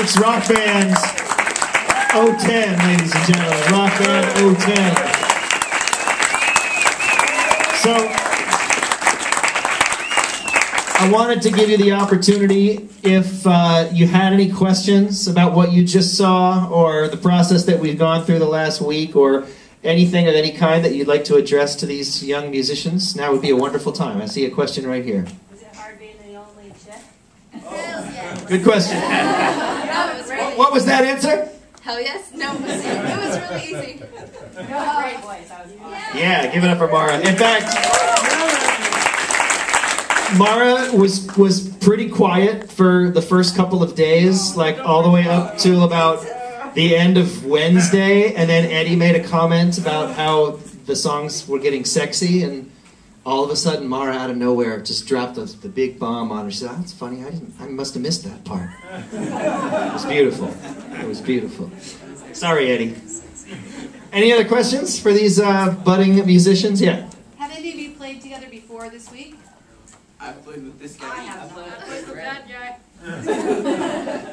It's Rock Band 010, ladies and gentlemen. Rock Band 010. So, I wanted to give you the opportunity, if you had any questions about what you just saw, or the process that we've gone through the last week, or anything of any kind that you'd like to address to these young musicians, now would be a wonderful time. I see a question right here. Was it hard being the only chick? Yes. Good question. No, it was really What was that answer? Hell yes. No, it was really easy. Great voice. I was awesome. Yeah, give it up for Mara. In fact, Mara was pretty quiet for the first couple of days, like all the way up to about the end of Wednesday, and then Eddie made a comment about how the songs were getting sexy, and all of a sudden Mara out of nowhere just dropped the big bomb on her. She said, "Oh, that's funny, I must have missed that part." It was beautiful. It was beautiful. Sorry, Eddie. Any other questions for these budding musicians? Yeah. Have any of you played together before this week? I've played with this guy. I have not. I played with that guy.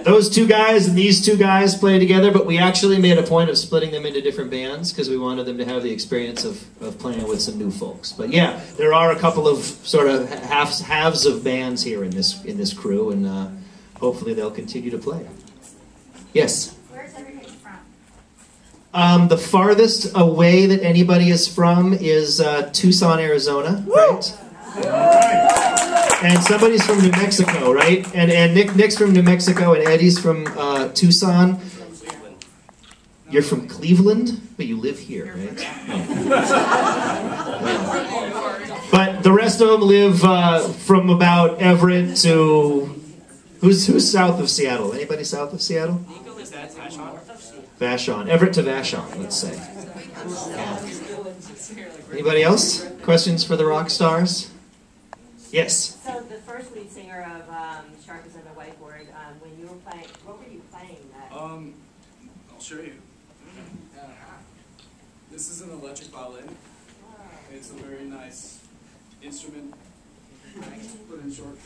Those two guys and these two guys play together, but we actually made a point of splitting them into different bands because we wanted them to have the experience of playing with some new folks. But yeah, there are a couple of sort of halves of bands here in this crew, and hopefully they'll continue to play. Yes? Where's everybody from? The farthest away that anybody is from is Tucson, Arizona, right? And somebody's from New Mexico, right? And Nick's from New Mexico, and Eddie's from Tucson. You're from Cleveland, but you live here, right? No. But the rest of them live from about Everett to... Who's south of Seattle? Anybody south of Seattle? Vashon. Everett to Vashon, let's say. Yeah. Anybody else? Questions for the rock stars? Yes? So the first lead singer of Sharp is on the Whiteboard, when you were playing, what were you playing? I'll show you. This is an electric violin. It's a very nice instrument. Put in short.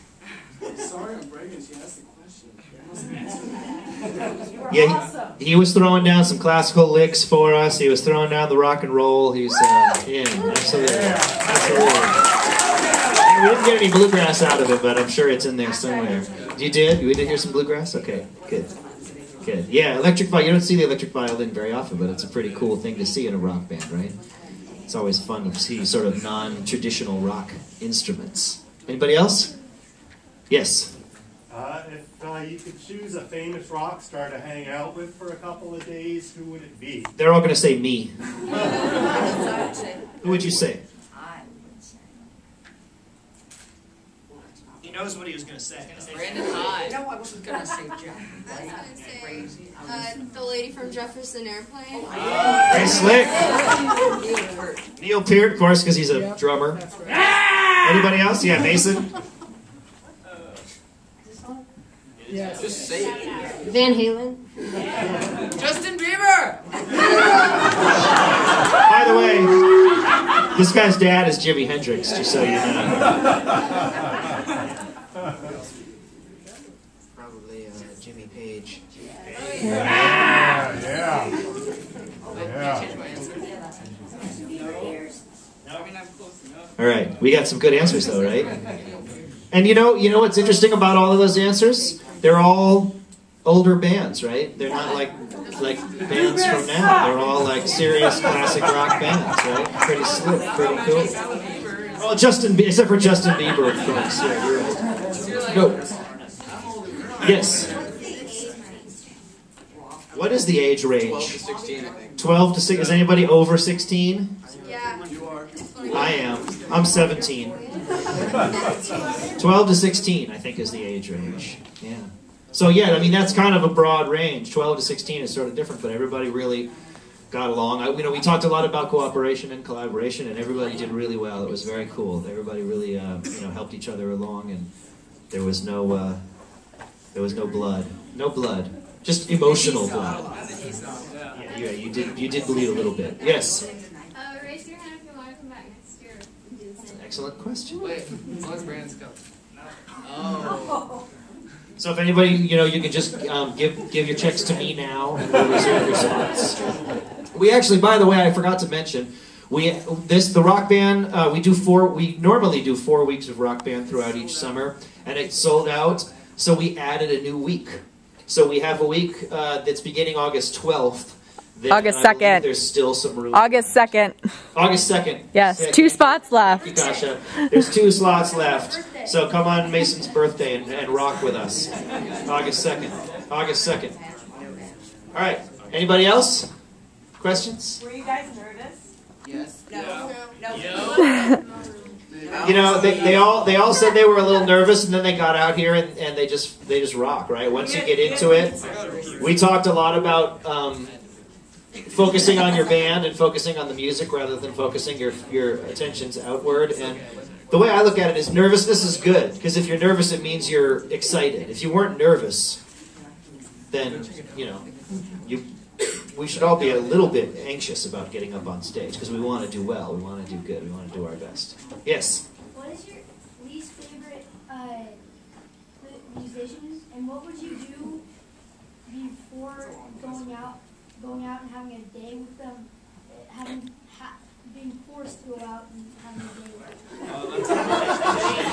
Sorry, I'm bragging. She asked the question. Yeah, he was throwing down some classical licks for us. He was throwing down the rock and roll. He was, yeah, absolutely. Absolutely. We didn't get any bluegrass out of it, but I'm sure it's in there somewhere. You did? We did hear some bluegrass? Okay, good. Good. Yeah, electric violin. You don't see the electric violin very often, but it's a pretty cool thing to see in a rock band, right? It's always fun to see sort of non-traditional rock instruments. Anybody else? Yes? If you could choose a famous rock star to hang out with for a couple of days, who would it be? They're all going to say me. Who would you say? He knows what he was going to say. Brandon Hyde. No, I wasn't going to say Jack. I was going to say the lady from Jefferson Airplane. Very slick. Neil Peart, of course, because he's a drummer. Anybody else? Yeah, Mason? Yeah. Just say it. Van Halen. Justin Bieber! By the way, this guy's dad is Jimi Hendrix, just so you know. Probably Jimmy Page. Yeah. All right, we got some good answers though, right? And you know what's interesting about all of those answers? They're all older bands, right? They're not like bands from now. They're all like serious classic rock bands, right? Pretty slick, pretty cool. Well, except for Justin Bieber, of course. Yeah, you're right. Go. Yes. What is the age range? 12 to 16, I think. 12 to 16. Is anybody over 16? Yeah. You are. I am. I'm 17. 12 to 16, I think, is the age range. Yeah. So yeah, I mean that's kind of a broad range. 12 to 16 is sort of different, but everybody really got along. We talked a lot about cooperation and collaboration, and everybody did really well. It was very cool. Everybody really helped each other along, and there was no blood, just emotional blood. Yeah, you did bleed a little bit. Yes. Raise your hand if you want to come back next year. That's an excellent question. Wait, what's Brandon's cup? Oh. So if anybody, you know, you can just give your checks to me now, and we'll reserve your spots. We actually, by the way, I forgot to mention, the rock band, we normally do 4 weeks of rock band throughout each summer, and it sold out, so we added a new week. So we have a week that's beginning August 12th. August 2nd. There's still some room. August 2nd. August 2nd. Yes, Sick. 2 spots left. Thank you, Kasha. There's 2 slots left. So come on Mason's birthday and rock with us. August 2nd. August 2nd. All right. Anybody else? Questions? Were you guys nervous? Yes. No. You know, they all said they were a little nervous, and then they got out here and they just rock, right? Once you get into it, we talked a lot about focusing on your band and focusing on the music rather than focusing your attentions outward. And the way I look at it is nervousness is good, because if you're nervous, it means you're excited. If you weren't nervous, then, you know, we should all be a little bit anxious about getting up on stage, because we want to do well, we want to do good, we want to do our best. Yes? What is your least favorite musicians, and what would you do before going out and having a day with them, being forced to go out and having a day with them?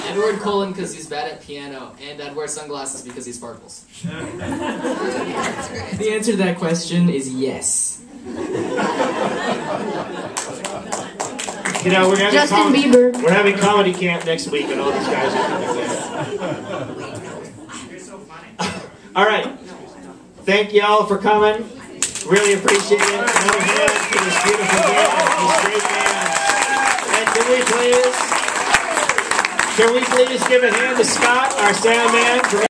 Edward Cullen because he's bad at piano, and I'd wear sunglasses because he sparkles. The answer to that question is yes. You know, Justin Bieber. We're having comedy camp next week, and all these guys are coming there. All right. Thank y'all for coming. Really appreciate it. Another hand for this beautiful band, these great bands. And can we please give a hand to Scott, our sound man, for